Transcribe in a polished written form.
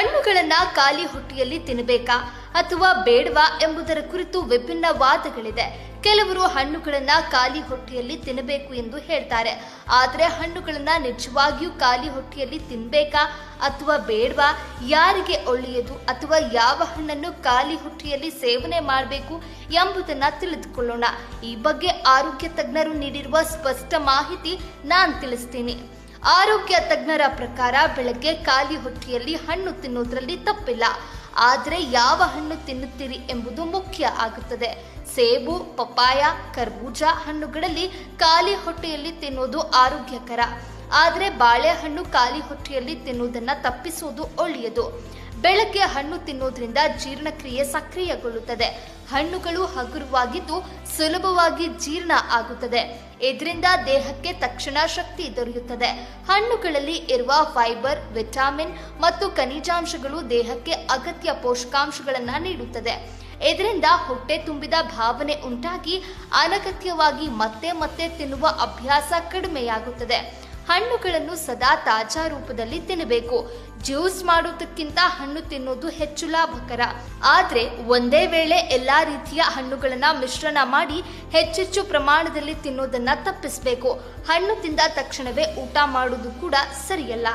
ಹಣ್ಣುಗಳನ್ನ ಖಾಲಿ ಹೊಟ್ಟೆಯಲ್ಲಿ ತಿನ್ನಬೇಕಾ ಅಥವಾ ಬೇಡವಾ ಎಂಬುದರ ಕುರಿತು ವಿಭಿನ್ನ ವಾದಗಳಿದೆ. ಕೆಲವರು ಹಣ್ಣುಗಳನ್ನ ಖಾಲಿ ಹೊಟ್ಟೆಯಲ್ಲಿ ತಿನ್ನಬೇಕು ಎಂದು ಹೇಳ್ತಾರೆ. ಆದರೆ ಹಣ್ಣುಗಳನ್ನ ನಿಜವಾಗಿಯೂ ಖಾಲಿ ಹೊಟ್ಟೆಯಲ್ಲಿ ತಿನ್ನಬೇಕಾ ಅಥವಾ ಬೇಡವಾ, ಯಾರಿಗೆ ಒಳ್ಳೆಯದು ಅಥವಾ ಯಾವ ಹಣ್ಣನ್ನು ಖಾಲಿ ಹೊಟ್ಟೆಯಲ್ಲಿ ಸೇವನೆ ಮಾಡಬೇಕು ಎಂಬುದನ್ನ ತಿಳಿದುಕೊಳ್ಳೋಣ. ಈ ಬಗ್ಗೆ ಆರೋಗ್ಯ ತಜ್ಞರು ನೀಡಿರುವ ಸ್ಪಷ್ಟ ಮಾಹಿತಿ ನಾನು ತಿಳಿಸ್ತೀನಿ. ಆರೋಗ್ಯ ತಜ್ಞರ ಪ್ರಕಾರ ಬೆಳಗ್ಗೆ ಖಾಲಿ ಹೊಟ್ಟೆಯಲ್ಲಿ ಹಣ್ಣು ತಿನ್ನೋದ್ರಲ್ಲಿ ತಪ್ಪಿಲ್ಲ. ಆದರೆ ಯಾವ ಹಣ್ಣು ತಿನ್ನುತ್ತೀರಿ ಎಂಬುದು ಮುಖ್ಯ ಆಗುತ್ತದೆ. ಸೇಬು, ಪಪ್ಪಾಯ, ಕರ್ಬೂಜ ಹಣ್ಣುಗಳಲ್ಲಿ ಖಾಲಿ ಹೊಟ್ಟೆಯಲ್ಲಿ ತಿನ್ನೋದು ಆರೋಗ್ಯಕರ. ಆದರೆ ಬಾಳೆಹಣ್ಣು ಖಾಲಿ ಹೊಟ್ಟೆಯಲ್ಲಿ ತಿನ್ನುವುದನ್ನು ತಪ್ಪಿಸುವುದು ಒಳ್ಳೆಯದು. ಬೆಳಗ್ಗೆ ಹಣ್ಣು ತಿನ್ನೋದ್ರಿಂದ ಜೀರ್ಣಕ್ರಿಯೆ ಸಕ್ರಿಯಗೊಳ್ಳುತ್ತದೆ. ಹಣ್ಣುಗಳು ಹಗುರವಾಗಿದ್ದು ಸುಲಭವಾಗಿ ಜೀರ್ಣ ಆಗುತ್ತದೆ. ಇದರಿಂದ ದೇಹಕ್ಕೆ ತಕ್ಷಣ ಶಕ್ತಿ ದೊರೆಯುತ್ತದೆ. ಹಣ್ಣುಗಳಲ್ಲಿ ಇರುವ ಫೈಬರ್, ವಿಟಮಿನ್ ಮತ್ತು ಖನಿಜಾಂಶಗಳು ದೇಹಕ್ಕೆ ಅಗತ್ಯ ಪೋಷಕಾಂಶಗಳನ್ನು ನೀಡುತ್ತದೆ. ಇದರಿಂದ ಹೊಟ್ಟೆ ತುಂಬಿದ ಭಾವನೆ ಉಂಟಾಗಿ ಅನಗತ್ಯವಾಗಿ ಮತ್ತೆ ಮತ್ತೆ ತಿನ್ನುವ ಅಭ್ಯಾಸ ಕಡಿಮೆಯಾಗುತ್ತದೆ. ಹಣ್ಣುಗಳನ್ನು ಸದಾ ತಾಜಾ ರೂಪದಲ್ಲಿ ತಿನ್ನಬೇಕು. ಜ್ಯೂಸ್ ಮಾಡೋದಕ್ಕಿಂತ ಹಣ್ಣು ತಿನ್ನೋದು ಹೆಚ್ಚು ಲಾಭಕರ. ಆದರೆ ಒಂದೇ ವೇಳೆ ಎಲ್ಲಾ ರೀತಿಯ ಹಣ್ಣುಗಳನ್ನ ಮಿಶ್ರಣ ಮಾಡಿ ಹೆಚ್ಚೆಚ್ಚು ಪ್ರಮಾಣದಲ್ಲಿ ತಿನ್ನೋದನ್ನ ತಪ್ಪಿಸಬೇಕು. ಹಣ್ಣು ತಿಂದ ತಕ್ಷಣವೇ ಊಟ ಮಾಡೋದು ಕೂಡ ಸರಿಯಲ್ಲ.